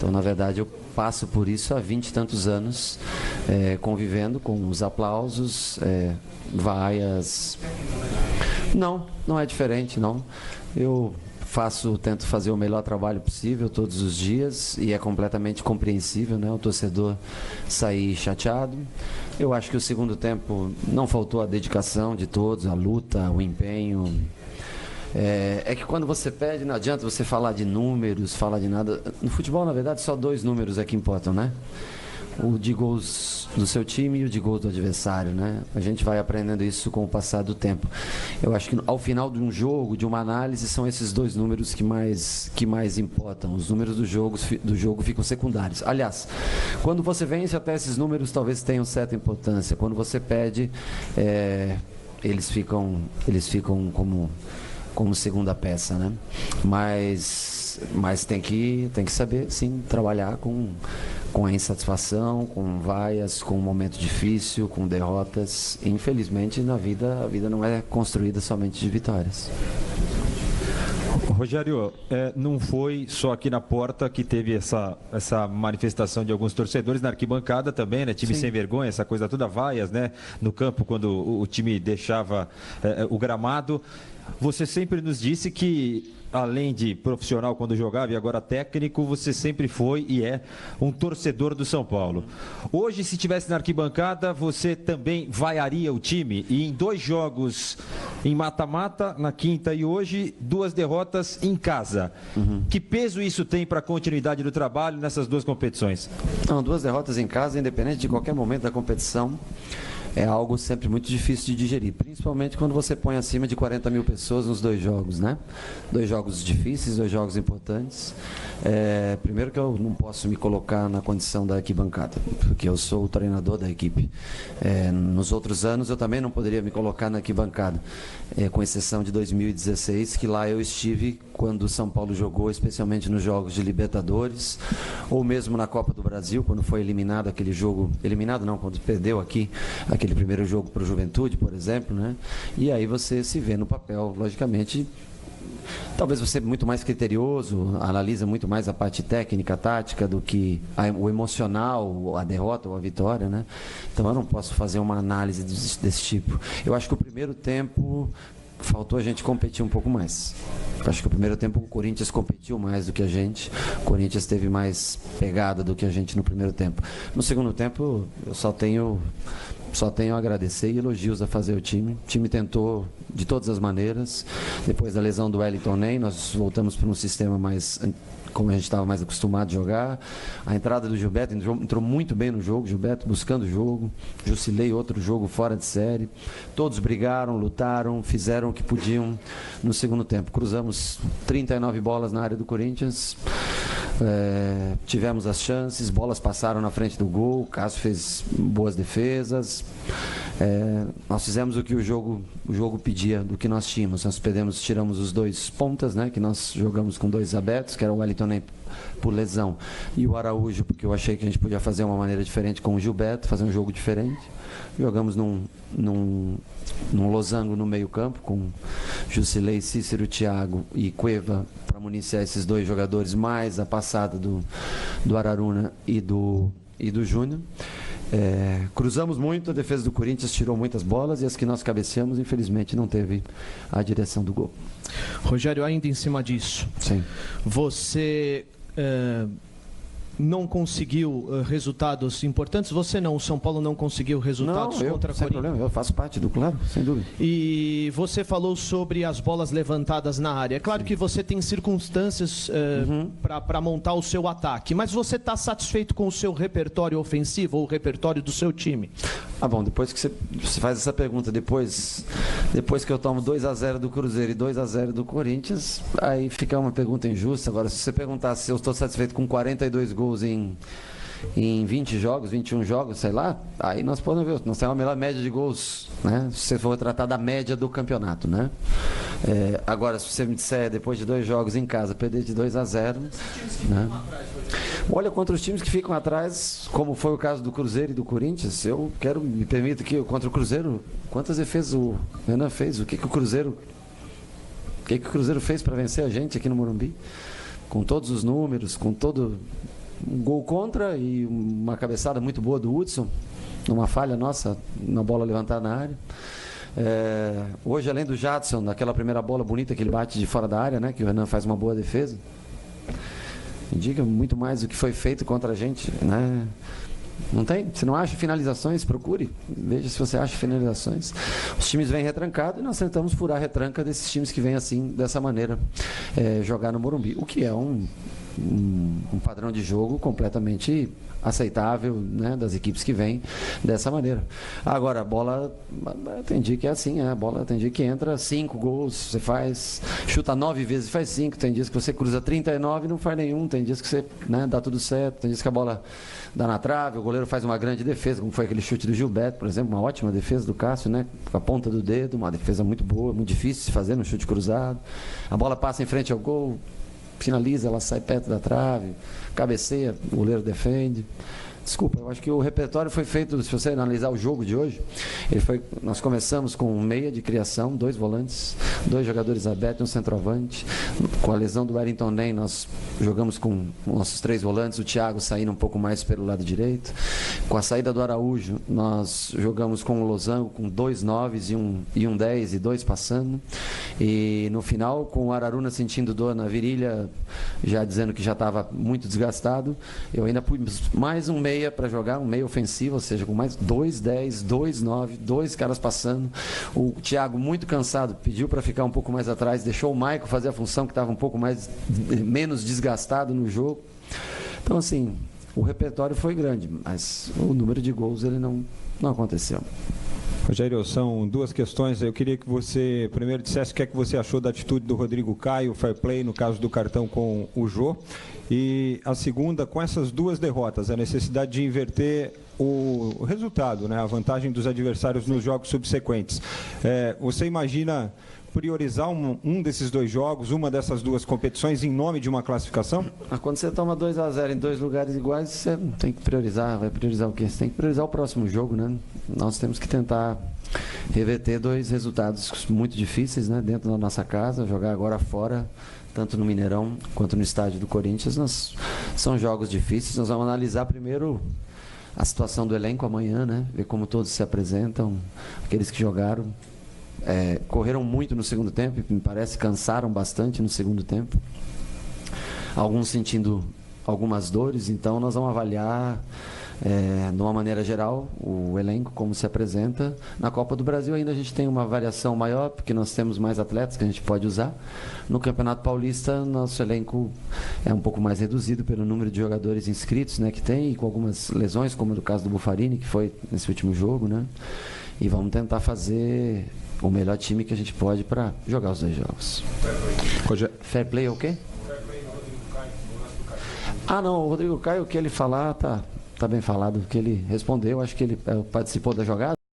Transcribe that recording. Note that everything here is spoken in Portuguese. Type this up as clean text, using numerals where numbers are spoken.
Então, na verdade, eu passo por isso há 20 e tantos anos, convivendo com os aplausos, vaias. Não é diferente, não. Eu tento fazer o melhor trabalho possível todos os dias e é completamente compreensível, né? O torcedor sair chateado. Eu acho que o segundo tempo não faltou a dedicação de todos, a luta, o empenho. É que quando você perde, não adianta você falar de números, falar de nada. No futebol, na verdade, só 2 números é que importam, né? O de gols do seu time e o de gols do adversário, né? A gente vai aprendendo isso com o passar do tempo. Eu acho que ao final de um jogo, de uma análise, são esses 2 números que mais importam. Os números do jogo ficam secundários. Aliás, quando você vence, até esses números talvez tenham certa importância. Quando você perde, eles ficam como segunda peça, né? Mas tem que saber, sim, trabalhar com a insatisfação, com vaias, com um momento difícil, com derrotas. Infelizmente, na vida, a vida não é construída somente de vitórias. Rogério, não foi só aqui na porta que teve essa manifestação de alguns torcedores, na arquibancada também, né? Time Sim. Sem vergonha, essa coisa toda, vaias, né? No campo, quando o time deixava o gramado. Você sempre nos disse que, além de profissional quando jogava e agora técnico, você sempre foi e é um torcedor do São Paulo. Hoje, se estivesse na arquibancada, você também vaiaria o time? E em 2 jogos em mata-mata, na quinta e hoje, 2 derrotas em casa. Que peso isso tem para a continuidade do trabalho nessas 2 competições? Não, 2 derrotas em casa, independente de qualquer momento da competição, é algo sempre muito difícil de digerir, principalmente quando você põe acima de 40 mil pessoas nos 2 jogos, né? 2 jogos difíceis, 2 jogos importantes. Primeiro que eu não posso me colocar na condição da arquibancada, porque eu sou o treinador da equipe. Nos outros anos eu também não poderia me colocar na arquibancada, com exceção de 2016, que lá eu estive quando o São Paulo jogou, especialmente nos jogos de Libertadores, ou mesmo na Copa do Brasil, quando foi eliminado aquele jogo, quando perdeu aquele primeiro jogo para o Juventude, por exemplo, né? E aí você se vê no papel, logicamente, talvez você muito mais criterioso, analisa muito mais a parte técnica, tática, do que o emocional, a derrota ou a vitória, né? Então eu não posso fazer uma análise desse tipo. Eu acho que o primeiro tempo faltou a gente competir um pouco mais. Eu acho que o primeiro tempo o Corinthians competiu mais do que a gente. O Corinthians teve mais pegada do que a gente no primeiro tempo. No segundo tempo, eu só tenho a agradecer e elogios a fazer o time. O time tentou de todas as maneiras. Depois da lesão do Wellington Ney, nós voltamos para um sistema mais como a gente estava mais acostumado a jogar. A entrada do Gilberto entrou muito bem no jogo, Gilberto buscando o jogo, Jusilei outro jogo fora de série. Todos brigaram, lutaram, fizeram o que podiam no segundo tempo. Cruzamos 39 bolas na área do Corinthians. Tivemos as chances, bolas passaram na frente do gol, o Cássio fez boas defesas. Nós fizemos o que o jogo pedia do que nós tínhamos. Nós tiramos os 2 pontas, né, que nós jogamos com 2 abertos, que era o Wellington Ney por lesão e o Araújo, porque eu achei que a gente podia fazer uma maneira diferente com o Gilberto, fazer um jogo diferente. Jogamos num losango no meio campo com Jusilei, Cícero, Thiago e Cueva para municiar esses 2 jogadores, mais a passada do Araruna e do Júnior. Cruzamos muito, a defesa do Corinthians tirou muitas bolas e as que nós cabeceamos, infelizmente, não teve a direção do gol. Rogério, ainda em cima disso, Sim. Você não conseguiu resultados importantes? Você não, o São Paulo não conseguiu resultados contra a Corinthians? Sem problema, eu faço parte do claro, sem dúvida. E você falou sobre as bolas levantadas na área. É claro Sim. que você tem circunstâncias para montar o seu ataque, mas você está satisfeito com o seu repertório ofensivo ou o repertório do seu time? Bom, depois que você faz essa pergunta, depois que eu tomo 2-0 do Cruzeiro e 2-0 do Corinthians, aí fica uma pergunta injusta. Agora, se você perguntar se eu estou satisfeito com 42 gols em 20 jogos, 21 jogos, sei lá, aí nós podemos ver, nós temos a melhor média de gols, né? Se você for tratar da média do campeonato, né? Agora, se você me disser, depois de 2 jogos em casa, perder de 2-0, né? Olha, contra os times que ficam atrás, como foi o caso do Cruzeiro e do Corinthians, me permito que contra o Cruzeiro, quantas defesas o Renan fez? O que o Cruzeiro fez para vencer a gente aqui no Morumbi? Com todos os números, com todo um gol contra e uma cabeçada muito boa do Hudson, numa falha nossa, na bola levantada na área. Hoje, além do Jadson, naquela primeira bola bonita que ele bate de fora da área, né, que o Renan faz uma boa defesa, indica muito mais do que foi feito contra a gente, né? Não tem? Se não acha finalizações, procure. Veja se você acha finalizações. Os times vêm retrancados e nós tentamos furar a retranca desses times que vêm assim, dessa maneira, jogar no Morumbi. O que é um padrão de jogo completamente aceitável, né, das equipes que vêm dessa maneira. Agora, a bola, tem dia que é assim, a bola tem dia que entra 5 gols, você chuta 9 vezes e faz 5, tem dias que você cruza 39 e não faz nenhum, tem dias que você, né, dá tudo certo, tem dias que a bola dá na trave, o goleiro faz uma grande defesa, como foi aquele chute do Gilberto, por exemplo, uma ótima defesa do Cássio, né, com a ponta do dedo, uma defesa muito boa, muito difícil de se fazer no chute cruzado. A bola passa em frente ao gol, finaliza, ela sai perto da trave, cabeceia, o goleiro defende. Desculpa, eu acho que o repertório foi feito, se você analisar o jogo de hoje, nós começamos com um meia de criação, 2 volantes, 2 jogadores abertos e um centroavante. Com a lesão do Wellington Nem, nós jogamos com nossos 3 volantes, o Thiago saindo um pouco mais pelo lado direito. Com a saída do Araújo, nós jogamos com o Losango, com 2 9s e um 10 e 2 passando. E no final, com o Araruna sentindo dor na virilha, já dizendo que já estava muito desgastado, eu ainda pus mais um meia para jogar, um meio ofensivo, ou seja, com mais 2 10, 2 9, 2 caras passando. O Thiago, muito cansado, pediu para ficar um pouco mais atrás, deixou o Maicon fazer a função que estava um pouco menos desgastado no jogo. Então, assim, o repertório foi grande, mas o número de gols ele não aconteceu. Rogério, são 2 questões. Eu queria que você primeiro dissesse o que é que você achou da atitude do Rodrigo Caio, o fair play, no caso do cartão com o Jô. E a segunda, com essas 2 derrotas, a necessidade de inverter o resultado, né, a vantagem dos adversários nos jogos subsequentes. Você imagina priorizar um desses 2 jogos, uma dessas 2 competições em nome de uma classificação? Quando você toma 2-0 em 2 lugares iguais, você tem que priorizar. Vai priorizar o quê? Você tem que priorizar o próximo jogo, né? Nós temos que tentar reverter 2 resultados muito difíceis, né, dentro da nossa casa, jogar agora fora, tanto no Mineirão quanto no estádio do Corinthians. São jogos difíceis. Nós vamos analisar primeiro a situação do elenco amanhã, né? Ver como todos se apresentam, aqueles que jogaram. Correram muito no segundo tempo, me parece, cansaram bastante no segundo tempo. Alguns sentindo algumas dores, então nós vamos avaliar, de uma maneira geral, o elenco, como se apresenta. Na Copa do Brasil ainda a gente tem uma variação maior, porque nós temos mais atletas que a gente pode usar. No Campeonato Paulista, nosso elenco é um pouco mais reduzido pelo número de jogadores inscritos, né, que tem, e com algumas lesões, como no caso do Buffarini, que foi nesse último jogo, né? E vamos tentar fazer o melhor time que a gente pode para jogar os 2 jogos. Fair play é o quê? Não, o Rodrigo Caio, o que ele falar tá bem falado, o que ele respondeu, acho que ele participou da jogada.